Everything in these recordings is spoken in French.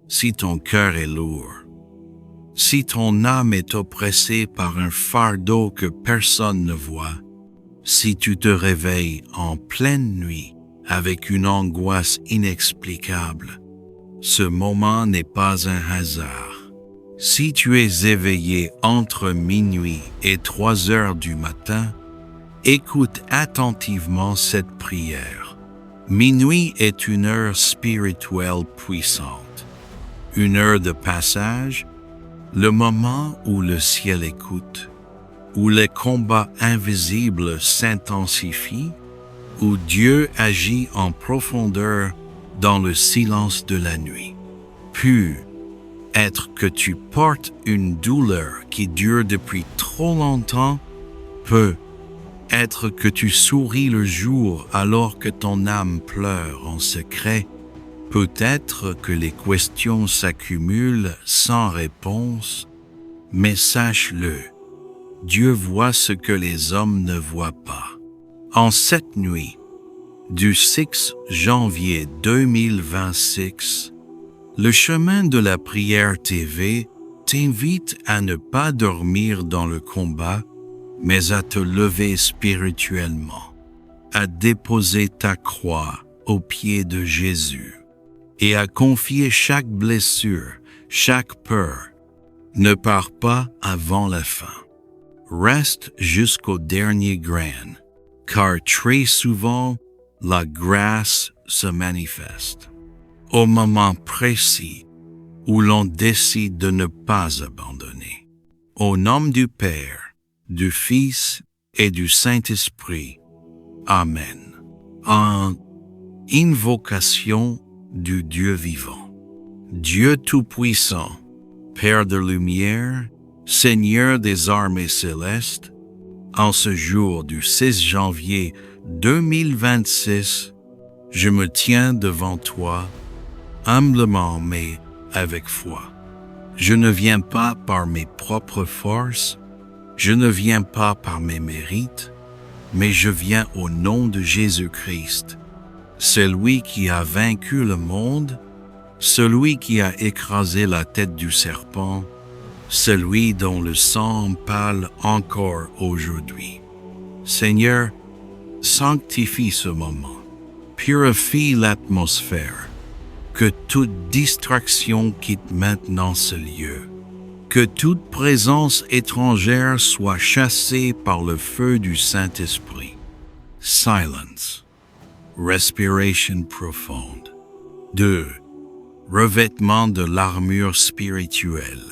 si ton cœur est lourd, si ton âme est oppressée par un fardeau que personne ne voit, si tu te réveilles en pleine nuit avec une angoisse inexplicable, ce moment n'est pas un hasard. Si tu es éveillé entre minuit et 3 heures du matin, écoute attentivement cette prière. Minuit est une heure spirituelle puissante, une heure de passage, le moment où le ciel écoute, où les combats invisibles s'intensifient, où Dieu agit en profondeur dans le silence de la nuit. Peut-être que tu portes une douleur qui dure depuis trop longtemps, peut-être que tu souris le jour alors que ton âme pleure en secret, peut-être que les questions s'accumulent sans réponse, mais sache-le, Dieu voit ce que les hommes ne voient pas. En cette nuit, du 6 janvier 2026, le chemin de la prière TV t'invite à ne pas dormir dans le combat, mais à te lever spirituellement, à déposer ta croix aux pieds de Jésus et à confier chaque blessure, chaque peur. Ne pars pas avant la fin. Reste jusqu'au dernier grain, car très souvent, la grâce se manifeste au moment précis où l'on décide de ne pas abandonner. Au nom du Père, du Fils et du Saint-Esprit. Amen. En invocation du Dieu vivant. Dieu Tout-Puissant, Père de lumière, Seigneur des armées célestes, en ce jour du 6 janvier 2026, je me tiens devant toi, humblement mais avec foi. Je ne viens pas par mes propres forces, je ne viens pas par mes mérites, mais je viens au nom de Jésus-Christ, celui qui a vaincu le monde, celui qui a écrasé la tête du serpent, celui dont le sang parle encore aujourd'hui. Seigneur, sanctifie ce moment, purifie l'atmosphère, que toute distraction quitte maintenant ce lieu, que toute présence étrangère soit chassée par le feu du Saint-Esprit. Silence. Respiration profonde. 2. Revêtement de l'armure spirituelle.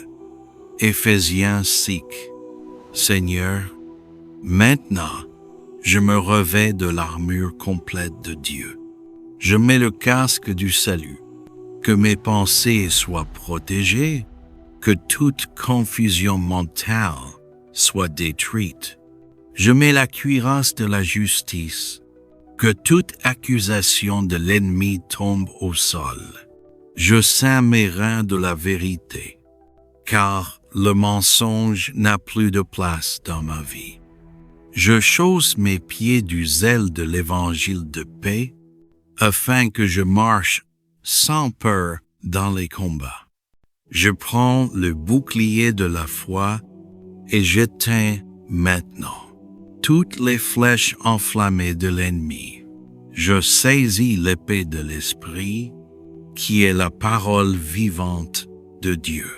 Éphésiens 6. Seigneur, maintenant, je me revêts de l'armure complète de Dieu. Je mets le casque du salut, que mes pensées soient protégées, que toute confusion mentale soit détruite. Je mets la cuirasse de la justice, que toute accusation de l'ennemi tombe au sol. Je ceins mes reins de la vérité, car le mensonge n'a plus de place dans ma vie. Je chausse mes pieds du zèle de l'évangile de paix, afin que je marche sans peur dans les combats. Je prends le bouclier de la foi et j'éteins maintenant toutes les flèches enflammées de l'ennemi. Je saisis l'épée de l'Esprit, qui est la parole vivante de Dieu.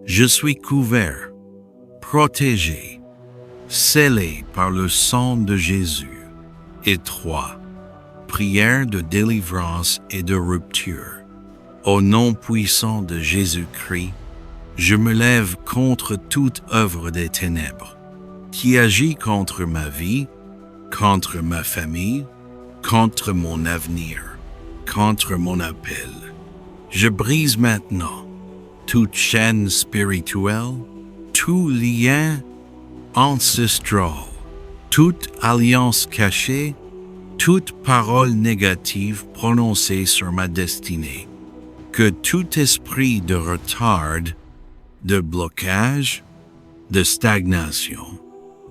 Je suis couvert, protégé, scellé par le sang de Jésus. Et 3. Prière de délivrance et de rupture. Au nom puissant de Jésus-Christ, je me lève contre toute œuvre des ténèbres qui agit contre ma vie, contre ma famille, contre mon avenir, contre mon appel. Je brise maintenant toute chaîne spirituelle, tout lien ancestral, toute alliance cachée, toute parole négative prononcée sur ma destinée. Que tout esprit de retard, de blocage, de stagnation,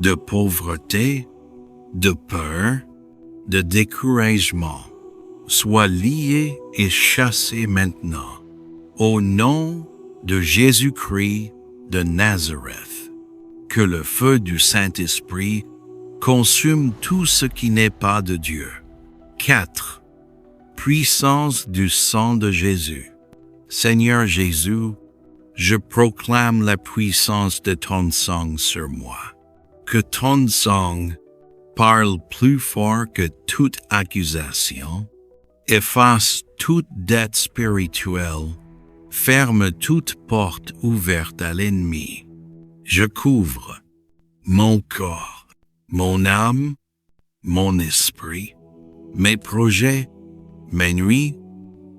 de pauvreté, de peur, de découragement soit lié et chassé maintenant Au nom de Jésus-Christ de Nazareth, que le feu du Saint-Esprit consume tout ce qui n'est pas de Dieu. 4. Puissance du sang de Jésus. Seigneur Jésus, je proclame la puissance de ton sang sur moi. Que ton sang parle plus fort que toute accusation, efface toute dette spirituelle, ferme toute porte ouverte à l'ennemi. Je couvre mon corps, mon âme, mon esprit, mes projets, mes nuits,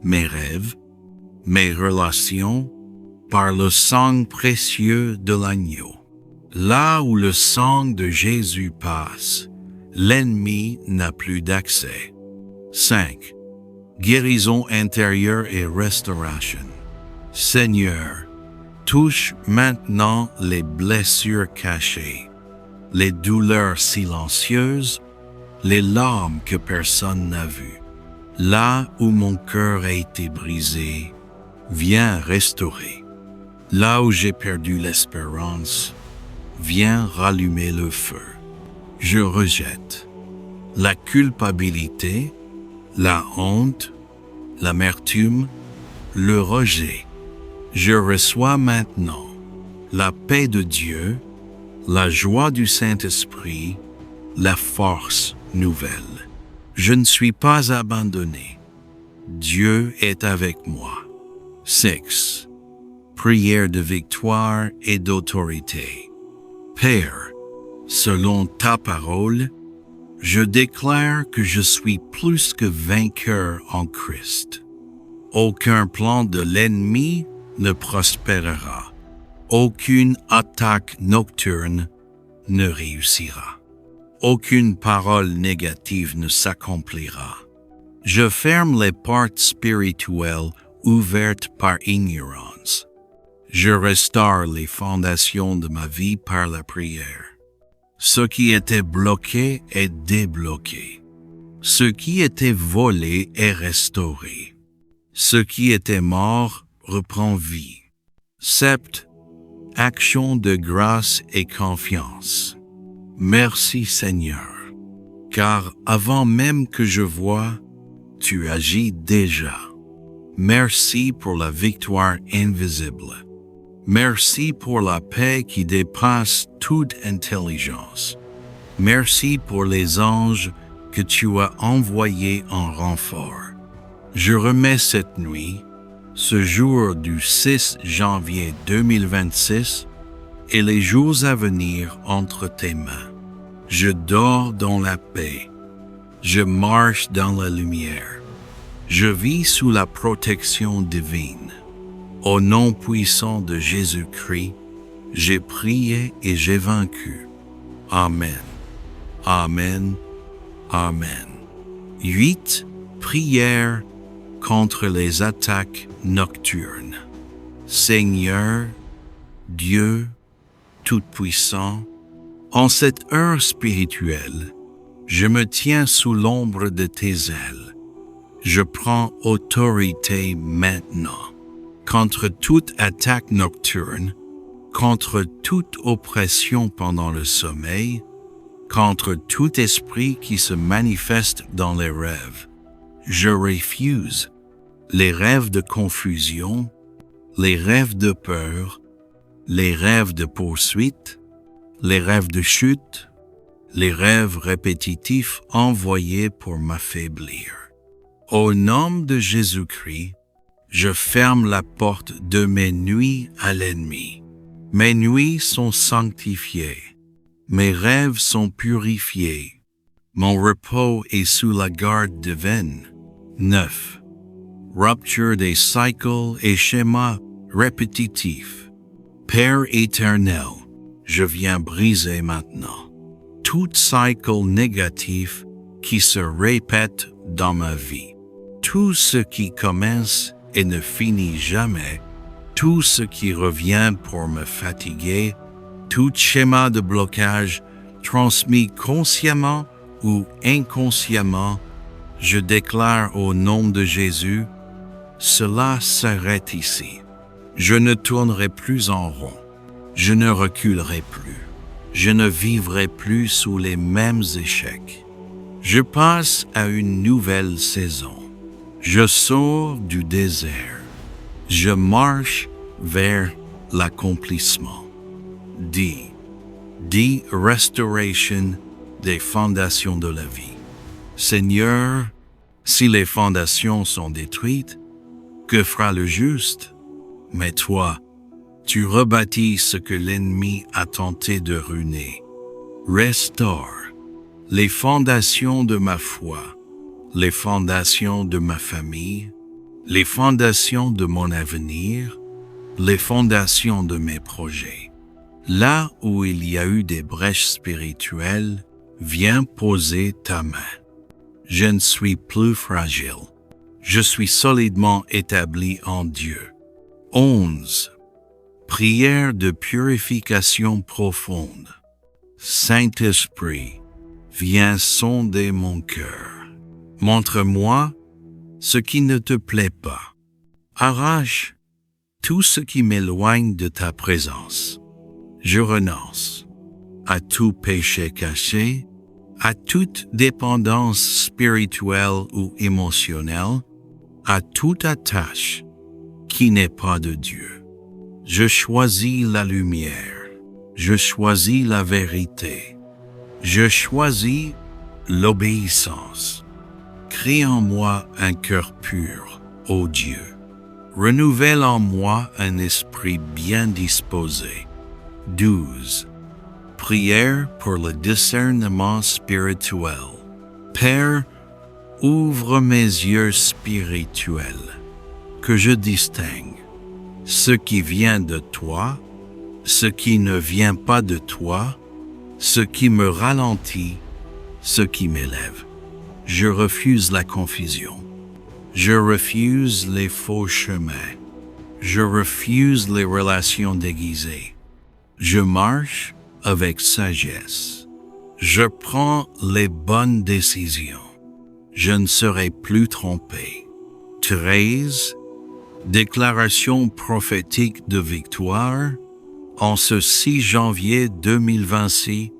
mes rêves, mes relations, par le sang précieux de l'agneau. Là où le sang de Jésus passe, l'ennemi n'a plus d'accès. 5. Guérison intérieure et restauration. Seigneur, touche maintenant les blessures cachées, les douleurs silencieuses, les larmes que personne n'a vues. Là où mon cœur a été brisé, viens restaurer. Là où j'ai perdu l'espérance, viens rallumer le feu. Je rejette la culpabilité, la honte, l'amertume, le rejet. Je reçois maintenant la paix de Dieu, la joie du Saint-Esprit, la force nouvelle. Je ne suis pas abandonné. Dieu est avec moi. 6. Prière de victoire et d'autorité. Père, selon ta parole, je déclare que je suis plus que vainqueur en Christ. Aucun plan de l'ennemi ne prospérera. Aucune attaque nocturne ne réussira. Aucune parole négative ne s'accomplira. Je ferme les portes spirituelles ouvertes par ignorance. Je restaure les fondations de ma vie par la prière. Ce qui était bloqué est débloqué. Ce qui était volé est restauré. Ce qui était mort reprend vie. 7. Action de grâce et confiance. Merci Seigneur, car avant même que je voie, tu agis déjà. Merci pour la victoire invisible. Merci pour la paix qui dépasse toute intelligence. Merci pour les anges que tu as envoyés en renfort. Je remets cette nuit, ce jour du 6 janvier 2026, et les jours à venir entre tes mains. Je dors dans la paix. Je marche dans la lumière. Je vis sous la protection divine. Au nom puissant de Jésus-Christ, j'ai prié et j'ai vaincu. Amen. Amen. Amen. 8. Prière contre les attaques nocturnes. Seigneur, Dieu Tout-Puissant, en cette heure spirituelle, je me tiens sous l'ombre de tes ailes. Je prends autorité maintenant contre toute attaque nocturne, contre toute oppression pendant le sommeil, contre tout esprit qui se manifeste dans les rêves. Je refuse les rêves de confusion, les rêves de peur, les rêves de poursuite, les rêves de chute, les rêves répétitifs envoyés pour m'affaiblir. Au nom de Jésus-Christ, je ferme la porte de mes nuits à l'ennemi. Mes nuits sont sanctifiées. Mes rêves sont purifiés. Mon repos est sous la garde divine. 9. Rupture des cycles et schémas répétitifs. Père éternel, je viens briser maintenant tout cycle négatif qui se répète dans ma vie. Tout ce qui commence et ne finit jamais, tout ce qui revient pour me fatiguer, tout schéma de blocage transmis consciemment ou inconsciemment, je déclare au nom de Jésus cela s'arrête ici. Je ne tournerai plus en rond. Je ne reculerai plus. Je ne vivrai plus sous les mêmes échecs. Je passe à une nouvelle saison. Je sors du désert. Je marche vers l'accomplissement. Dit restauration des fondations de la vie. Seigneur, si les fondations sont détruites, que fera le juste? Mais toi, tu rebâtis ce que l'ennemi a tenté de ruiner. Restaure les fondations de ma foi, les fondations de ma famille, les fondations de mon avenir, les fondations de mes projets. Là où il y a eu des brèches spirituelles, viens poser ta main. Je ne suis plus fragile. Je suis solidement établi en Dieu. 11. Prière de purification profonde. Saint-Esprit, viens sonder mon cœur. Montre-moi ce qui ne te plaît pas. Arrache tout ce qui m'éloigne de ta présence. Je renonce à tout péché caché, à toute dépendance spirituelle ou émotionnelle, à toute attache qui n'est pas de Dieu. Je choisis la lumière, je choisis la vérité, je choisis l'obéissance. Crée en moi un cœur pur, ô Dieu. Renouvelle en moi un esprit bien disposé. 12. Prière pour le discernement spirituel. Père, ouvre mes yeux spirituels, que je distingue ce qui vient de toi, ce qui ne vient pas de toi, ce qui me ralentit, ce qui m'élève. Je refuse la confusion. Je refuse les faux chemins. Je refuse les relations déguisées. Je marche avec sagesse. Je prends les bonnes décisions. Je ne serai plus trompé. 13. Déclaration prophétique de victoire. En ce 6 janvier 2026,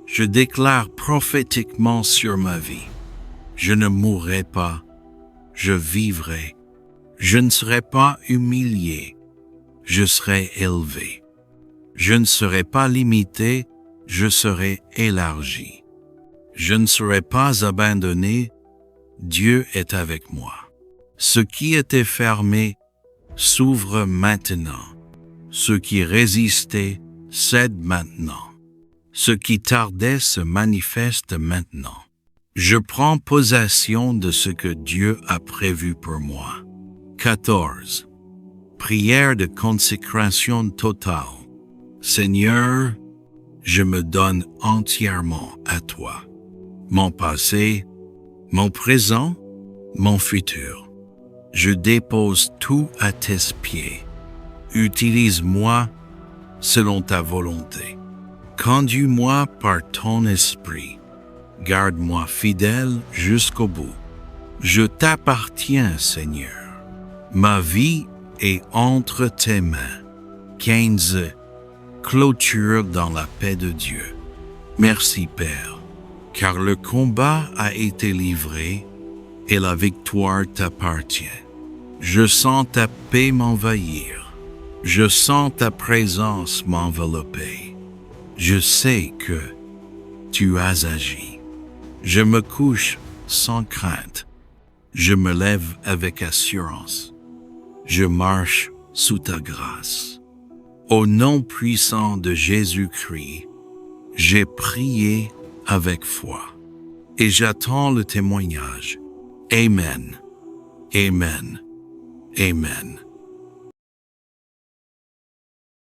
je déclare prophétiquement sur ma vie. Je ne mourrai pas, je vivrai. Je ne serai pas humilié, je serai élevé. Je ne serai pas limité, je serai élargi. Je ne serai pas abandonné, Dieu est avec moi. Ce qui était fermé s'ouvre maintenant. Ce qui résistait cède maintenant. Ce qui tardait se manifeste maintenant. Je prends possession de ce que Dieu a prévu pour moi. 14. Prière de consécration totale. Seigneur, je me donne entièrement à toi. Mon passé, mon présent, mon futur. Je dépose tout à tes pieds. Utilise-moi selon ta volonté. Conduis-moi par ton esprit. Garde-moi fidèle jusqu'au bout. Je t'appartiens, Seigneur. Ma vie est entre tes mains. 15. Clôture dans la paix de Dieu. Merci, Père, car le combat a été livré et la victoire t'appartient. Je sens ta paix m'envahir. Je sens ta présence m'envelopper. Je sais que tu as agi. Je me couche sans crainte. Je me lève avec assurance. Je marche sous ta grâce. Au nom puissant de Jésus-Christ, j'ai prié avec foi et j'attends le témoignage. Amen. Amen. Amen.